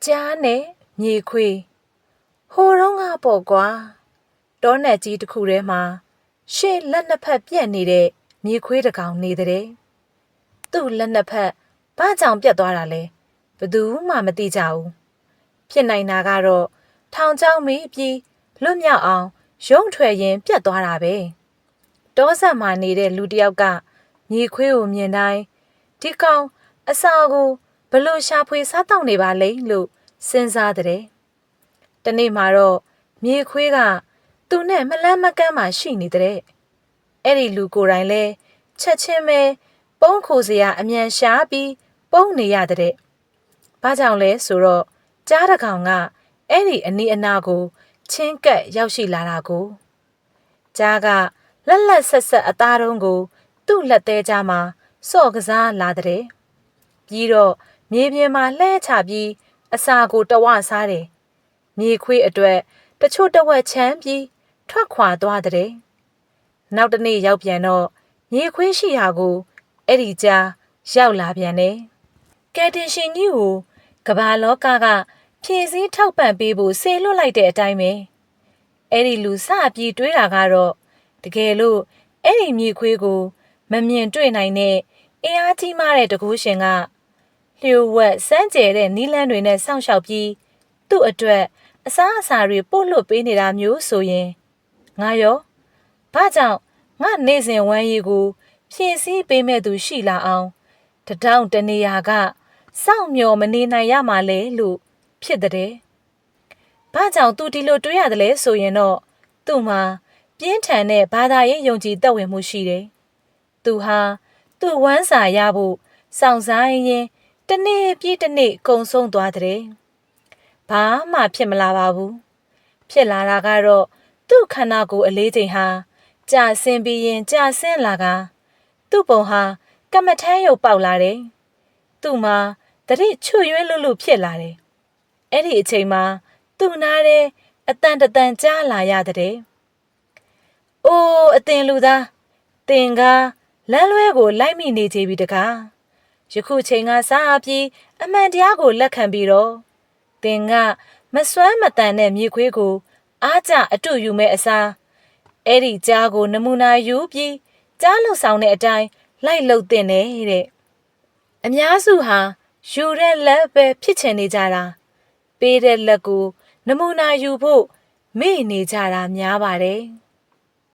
ကြားနဲ့မြေခွေဟိုတုန်းကပေါ့ကွာတောနက်ကြီးတစ်ခုထဲမှာရှေ့လက်နှစ်ဖက်ပြက်နေတဲ့မြေခွေးတစ်ကောင်နေတဲ့သူ့လက်နှစ်ဖက်ဘာကြောင့်ပြက်သွားတာလဲဘယ်သူမှမသိကြဘူးဖြစ်နိုင်တာကတော့ထောင်ချောင်းမီးပြီးလွတ်မြောက်အောင်ရုံးထွက်ရင်းပြက်သွားတာပဲတောဆက်မှာနေတဲ့လူတစ်ယောက်ကမြေခွေးကိုမြင်တိုင်းဒီကောင်အစာကိုဘလို့ရှာဖွေစားတောက်နေပါလိမ့်လို့စဉ်းစားတဲ့တနေ့မှာတော့မြေခွေးကသူနဲ့မလန်းမကန်းမှရှိနေတဲ့အဲ့ဒီလူကိုယ်တိုင်လဲချက်ချင်းပဲပုံးခိုစရာအမြန်ရှာပြီးပုံးနေရတဲ့ဘာကြောင့်လဲဆိုတော့ကြားတစ်ကောင်ကအဲ့ဒီအနီးအနားကိုချင်းကပ်ရောက်ရှိလာတာကိုကြားကလက်လက်ဆက်ဆက်အသားတုံးကိုသူ့လက်သေးကြားမှာစော့ကစားလာတဲ့ပြီးတော့မြေပြင်မှာလှဲချပြီးအစာကိုတဝစားတယ်မြေခွေးအတွက်တချို့တဝက်ချမ်းပြီးထွက်ခွာသွားတဲ့နောက်တနေ့ရောက်ပြန်တော့မြေခွေးရှိရာကိုအဲ့ဒီကြားရောက်လာပြန်တယ်ကယ်တင်ရှင်ကြီးကိုကမ္ဘာလောကကဖြည့်စည်းထောက်ပံ့ပေးဖို့ဆေလွတ်လိုက်တဲ့အတိုင်းပဲအဲ့ဒီလူစပြီးတွေးတာကတော့တကယ်လို့အဲ့ဒီမြေခွေးကိုမမြင်တွေ့နိုင်တဲ့အင်အားကြီးမားတဲ့တကူးရှင်ကလျှို့ဝှက်စမ်းကြဲတဲ့နီးလန်းတွေနဲ့စောင့်ရှောက်ပြီးသူ့အတွက်အစားအစာတွေပို့လွှတ်ပေးနေတာမျိုးဆိုရင်ငါရောဘာကြောင့်ငါနေစဉ်ဝမ်းရည်ကိုဖြည့်ဆည်းပေးမဲ့သူရှိလာအောင်တထောင်တနေရာကစောင့်မျှော်မနေနိုင်ရမှာလဲလို့ဖြစ်တဲ့ဘာကြောင့်သူဒီလိုတွေးရတယ်လဲဆိုရင်တော့သူ့မှာပြင်းထန်တဲ့ဘာသာရေးယုံကြည်သက်ဝင်မှုရှိတယ်သူဟာသူ့ဝမ်းစာရဖို့စောင့်စားရင်းတနေ့ပြီးတနေ့ကုံဆုံးသွားတဲ့ဘာမှဖြစ်မလာပါဘူးဖြစ်လာတာကတော့သူ့ခန္ဓာကိုယ်အလေးချိန်ဟာကြာဆင်းပြီးရင်ကြာဆင်းလာကသူ့ပုံဟာကမ္မထမ်းရုပ်ပေါက်လာတယ်သူ့မှာတတိချွတ်ယွင်းလွတ်လွတ်ဖြစ်လာတယ်အဲ့ဒီအချိန်မှာသူ့နားတဲ့အတန်တန်ကြားလာရတဲ့အိုးအတင်လူသားတင်ကားလမ်းလွဲကိုလိုက်မိနေကြပြီတကားယခုချိန်ကစားပြီးအမှန်တရားကိုလက်ခံပြီးတော့တင်ကမစွမ်းမတန်တဲ့မြေခွေးကိုအားကျအတူယူမဲ့အစားအဲ့ဒီကြားကိုနမူနာယူပြီးကြားလှုပ်ဆောင်တဲ့အတိုင်းလိုက်လှုပ်တင်တဲ့အများစုဟာယူတဲ့လက်ပဲဖြစ်ချင်နေကြတာပေးတဲ့လက်ကိုနမူနာယူဖို့မေ့နေကြတာများပါတယ်